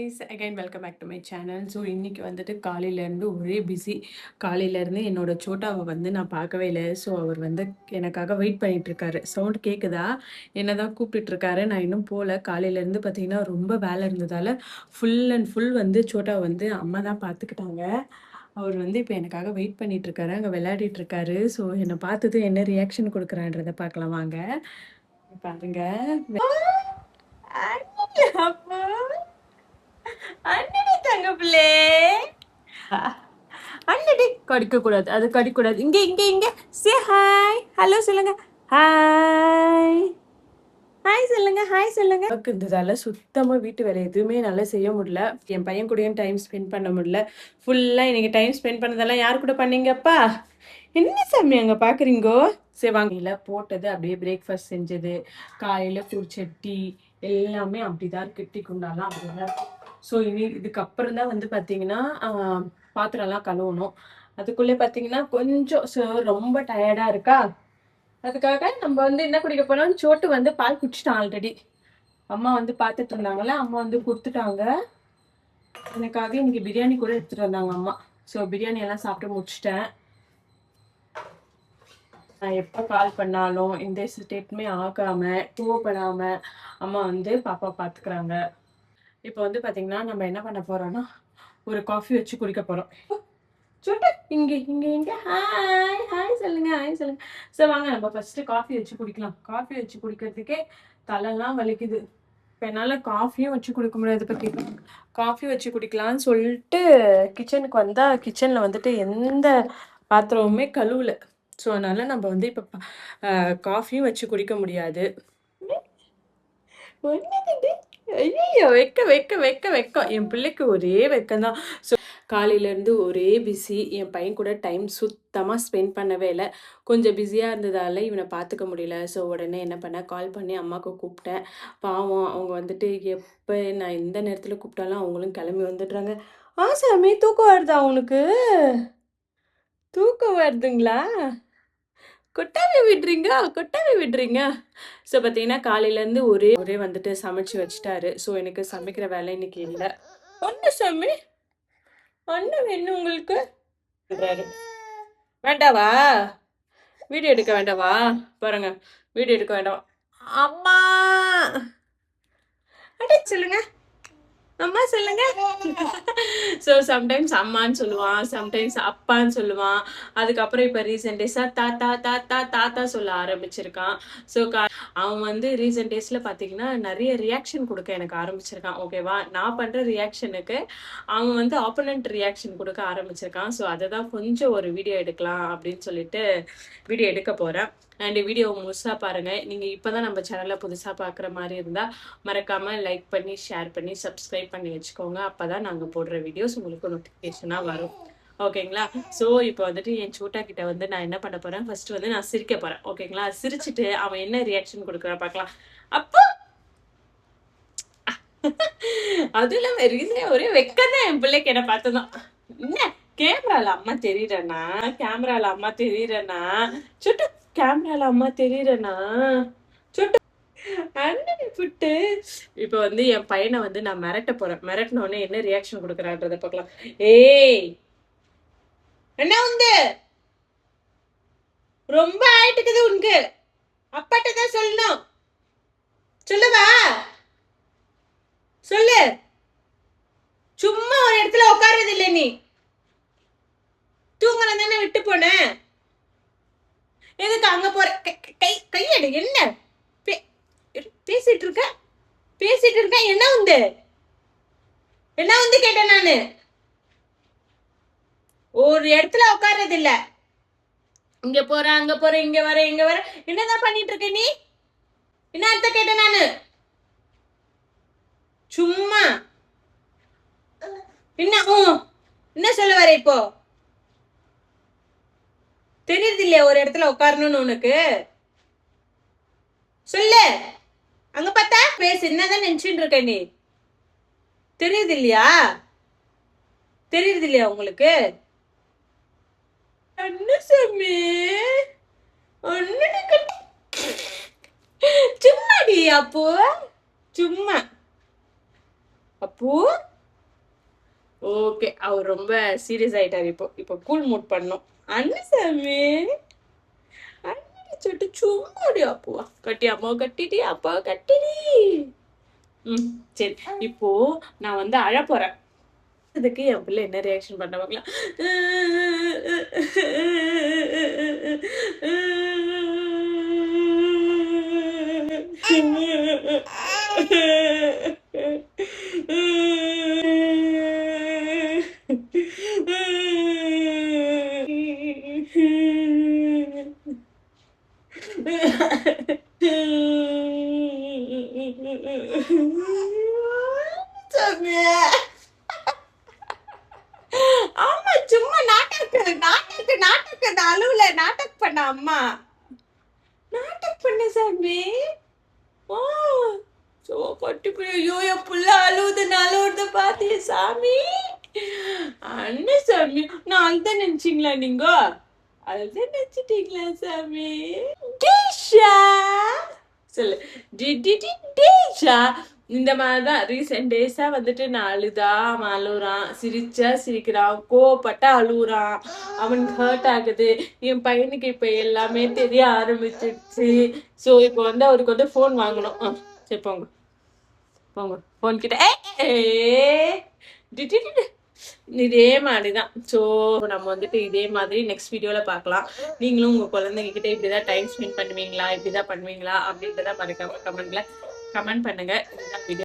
guys, again welcome back to my channel. So இன்னைக்கு வந்துட்டு காலையிலேருந்து ஒரே பிஸி. காலையிலேருந்து என்னோட சோட்டாவை வந்து நான் பார்க்கவே இல்லை. ஸோ அவர் வந்து எனக்காக வெயிட் பண்ணிட்டு இருக்காரு. சவுண்ட் கேட்குதா? என்ன தான் கூப்பிட்டு இருக்காரு. நான் இன்னும் போகல. காலையிலேருந்து பார்த்தீங்கன்னா ரொம்ப வேலை இருந்ததால் ஃபுல் அண்ட் ஃபுல் வந்து சோட்டாவை வந்து அம்மா தான் பார்த்துக்கிட்டாங்க. அவர் வந்து இப்போ எனக்காக வெயிட் பண்ணிட்டு இருக்காரு. அங்கே விளையாடிட்டு இருக்காரு. ஸோ என்னை பார்த்தது என்ன ரியாக்ஷன் கொடுக்குறான்றதை பார்க்கலாம் வாங்க. பாருங்க. அப்பா அண்ணடி தங்க பிள்ளை அண்ணடி கடிக்க கூடாது, அது கடிக்க கூடாது. இங்க இங்க இங்க சே ஹாய் ஹலோ சொல்லுங்க. ஹாய் ஹாய் சொல்லுங்க. ஹாய் சொல்லுங்க. இருந்ததால சுத்தமா வீட்டு வேலை எதுவுமே நல்லா செய்ய முடியல. என் பையன் கூடயும் டைம் ஸ்பெண்ட் பண்ண முடியல. ஃபுல்லா இன்னைக்கு டைம் ஸ்பெண்ட் பண்ணதெல்லாம் யார் கூட பண்ணீங்கப்பா? என்ன சாமி அங்க பாக்குறீங்கோ? சரி வாங்கல போட்டது அப்படியே பிரேக்ஃபாஸ்ட் செஞ்சது, காலையில குடிச்ச டீ எல்லாமே அப்படிதான் இருக்கு. டீ குண்டாலாம் அப்படிதான். ஸோ இனி இதுக்கப்புறம் தான் வந்து பார்த்தீங்கன்னா பாத்திரம்லாம் கழுவணும். அதுக்குள்ளே பார்த்தீங்கன்னா கொஞ்சம் ரொம்ப டயர்டாக இருக்கா. அதுக்காக நம்ம வந்து என்ன குடிக்க போனோம், சோட்டு வந்து பால் குடிச்சிட்டான் ஆல்ரெடி. அம்மா வந்து பார்த்துட்டு இருந்தாங்களே, அம்மா வந்து கொடுத்துட்டாங்க. எனக்காக இன்னைக்கு பிரியாணி கூட எடுத்துகிட்டு வந்தாங்க அம்மா. ஸோ பிரியாணி எல்லாம் சாப்பிட்டு முடிச்சிட்டேன். நான் எப்போ கால் பண்ணாலும் இந்த ஸ்டேட்டுமே ஆகாமல் கோவப்படாமல் அம்மா வந்து பாப்பா பார்த்துக்கிறாங்க. இப்போ வந்து பார்த்தீங்கன்னா நம்ம என்ன பண்ண போகிறோன்னா ஒரு காஃபி வச்சு குடிக்க போகிறோம். சொல்லிட்டு இங்கே இங்கே இங்கே ஹாய் ஹாய் சொல்லுங்க. ஹாய் சொல்லுங்க. சரி வாங்க நம்ம ஃபஸ்ட்டு காஃபி வச்சு குடிக்கலாம். காஃபி வச்சு குடிக்கிறதுக்கே தலைலாம் வலிக்குது. இப்போ என்னால் காஃபியும் வச்சு குடிக்க முடியாது. பற்றி காஃபி வச்சு குடிக்கலான்னு சொல்லிட்டு கிச்சனுக்கு வந்தால் கிச்சனில் வந்துட்டு எந்த பாத்திரமுமே கழுவல. ஸோ அதனால் நம்ம வந்து இப்போ காஃபியும் வச்சு குடிக்க முடியாது. ஐயோ வெக்க வெக்க வெக்க வெக்கம். என் பிள்ளைக்கு ஒரே வெக்கம்தான். ஸோ காலையிலேருந்து ஒரே பிஸி. என் பையன் கூட டைம் சுத்தமாக ஸ்பெண்ட் பண்ணவே இல்லை. கொஞ்சம் பிஸியாக இருந்ததால் இவனை பார்த்துக்க முடியல. ஸோ உடனே என்ன பண்ணேன், கால் பண்ணி அம்மாவுக்கு கூப்பிட்டேன். பாவம் அவங்க வந்துட்டு எப்போ நான் எந்த நேரத்தில் கூப்பிட்டாலும் அவங்களும் கிளம்பி வந்துடுறாங்க. சாமி தூக்கம் வருதா உனக்கு? தூக்கம் வருதுங்களா? கொட்டாவி விடுறீங்க. ஸோ பார்த்தீங்கன்னா காலையிலேருந்து ஒரே வந்துட்டு சமைச்சு வச்சுட்டாரு. ஸோ எனக்கு சமைக்கிற வேலை இன்னைக்கு இல்லை. ஒன்று சாமி அண்ணன் வேணும் உங்களுக்கு வேண்டாவா? வீடியோ எடுக்க வேண்டாவா? பாருங்க வீடியோ எடுக்க வேண்டாம். அம்மா அடே சொல்லுங்க. அம்மா சொல்லுங்க. ஸோ சம்டைம்ஸ் அம்மான்னு சொல்லுவான், சம்டைம்ஸ் அப்பான்னு சொல்லுவான். அதுக்கப்புறம் இப்போ ரீசெண்ட் டேஸாக தாத்தா தாத்தா தாத்தா சொல்ல ஆரம்பிச்சிருக்கான். ஸோ அவன் வந்து ரீசெண்ட் டேஸில் பார்த்தீங்கன்னா நிறைய ரியாக்ஷன் கொடுக்க எனக்கு ஆரம்பிச்சிருக்கான். ஓகேவா, நான் பண்ணுற ரியாக்ஷனுக்கு அவன் வந்து ஆப்போனன்ட் ரியாக்ஷன் கொடுக்க ஆரம்பிச்சிருக்கான். ஸோ அதை தான் கொஞ்சம் ஒரு வீடியோ எடுக்கலாம் அப்படின்னு சொல்லிட்டு வீடியோ எடுக்க போகிறேன். அண்ட் வீடியோ முழுசாக பாருங்கள். நீங்கள் இப்போ தான் நம்ம சேனலில் புதுசாக பார்க்குற மாதிரி இருந்தால் மறக்காமல் லைக் பண்ணி ஷேர் பண்ணி சப்ஸ்கிரைப் பண்ணி வச்சுக்கோங்க. அப்போ தான் நாங்கள் போடுற வீடியோஸ் உங்களுக்கு நோட்டிஃபிகேஷனாக வரும். ஓகேங்களா? ஸோ இப்போ வந்துட்டு என் சோட்டா கிட்ட வந்து நான் என்ன பண்ண போகிறேன், ஃபர்ஸ்ட் வந்து நான் சிரிக்க போகிறேன். ஓகேங்களா? சிரிச்சுட்டு அவன் என்ன ரியாக்ஷன் கொடுக்குறான் பார்க்கலாம். அப்போ அது இல்லாமல் ரீசன் ஒரே வெக்கதான் என் பிள்ளைக்கு என்ன பார்த்ததான். என்ன கேமரால அம்மா தெரியுறேன்னா, கேமரால அம்மா தெரியுறேன்னா, சுட்டு கேமரால அம்மா தெரியுறேன்னா, சுட்டு அண்ணன் புட்டு. இப்போ வந்து என் பையனை வந்து நான் மிரட்ட போறேன். மிரட்டினோடனே என்ன ரியாக்ஷன் கொடுக்குறான்றத பார்க்கலாம். ஏய் என்ன வந்து ரொம்ப ஆயிட்டுக்குது உனக்கு, அப்பாட்ட தான் சொல்லணும். சொல்லுவா சொல்லு. சும்மா ஒரு இடத்துல உட்காரது இல்லை, நீ தூங்கலாம் தானே விட்டு போன. எதுக்கு அங்க போற? கையெடு. என்ன பேசிட்டு இருக்க? என்ன வந்து கேட்டேன் நானு. ஒரு இடத்துல உட்கார்றது இல்ல. இங்க போற அங்க போற இங்க வர என்னதான் பண்ணிட்டு இருக்க நீ? என்ன அர்த்தம் கேட்டேன் நானு? சும்மா என்ன சொல்ல வர? இப்போ தெரியுது இல்லையா ஒரு இடத்துல உட்காரணும்னு உனக்கு? சொல்லு. அங்க பார்த்தா பேசு. என்னதான் நினைச்சுட்டு இருக்க நீ? தெரியுது இல்லையா உங்களுக்கு? சும்மாடி அப்போ, சும்மா அப்போ ஓகே, அவர் ரொம்ப சீரியஸ் ஆயிட்டாரு. இப்போ கூல் மூட் பண்ணோம். அண்ணசாமி சொல்லிட்டு சும்மாடி அப்புவா கட்டி அம்மாவை கட்டிடி அப்பாவை கட்டிடி. சரி, இப்போ நான் வந்து அழ போறேன். அதுக்கு என் பிள்ளை என்ன ரியாக்ஷன் பண்ண பார்க்கலாம். ஆமா, சும்மா நாட்டக்கு அழுவுல நாட்டக் பண்ண அம்மா. நாட்டக் பண்ண சாமி. ஓ சோ கட்டி ஐயோ, என் புள்ள அழுவுறத பாத்திய சாமி. அண்ணன் சாமி, நான் அழுதான் நினைச்சீங்களா நீங்க? அழுதான் நினைச்சிட்டீங்களா சாமி? டீஷா சொல்லு. டீஷா இந்த மாதிரிதான் ரீசெண்ட் டேஸா வந்துட்டு நான் அழுறான், சிரிச்சா சிரிக்கிறான், கோவப்பட்டா அழுகுறான், அவனுக்கு ஹர்ட் ஆகுது. என் பையனுக்கு இப்ப எல்லாமே தெரிய ஆரம்பிச்சிடுச்சு. சோ இப்போ வந்து அவருக்கு வந்து போன் வாங்கணும். சரி போங்க போன் கிட்ட. இதே மாதிரிதான். ஸோ நம்ம வந்துட்டு இதே மாதிரி நெக்ஸ்ட் வீடியோல பார்க்கலாம். நீங்களும் உங்க குழந்தைங்க கிட்ட இப்படிதான் டைம் ஸ்பெண்ட் பண்ணுவீங்களா, இப்படிதான் பண்ணுவீங்களா அப்படின்றத மறக்காம கமெண்ட் பண்ணுங்க. இதுதான் வீடியோ.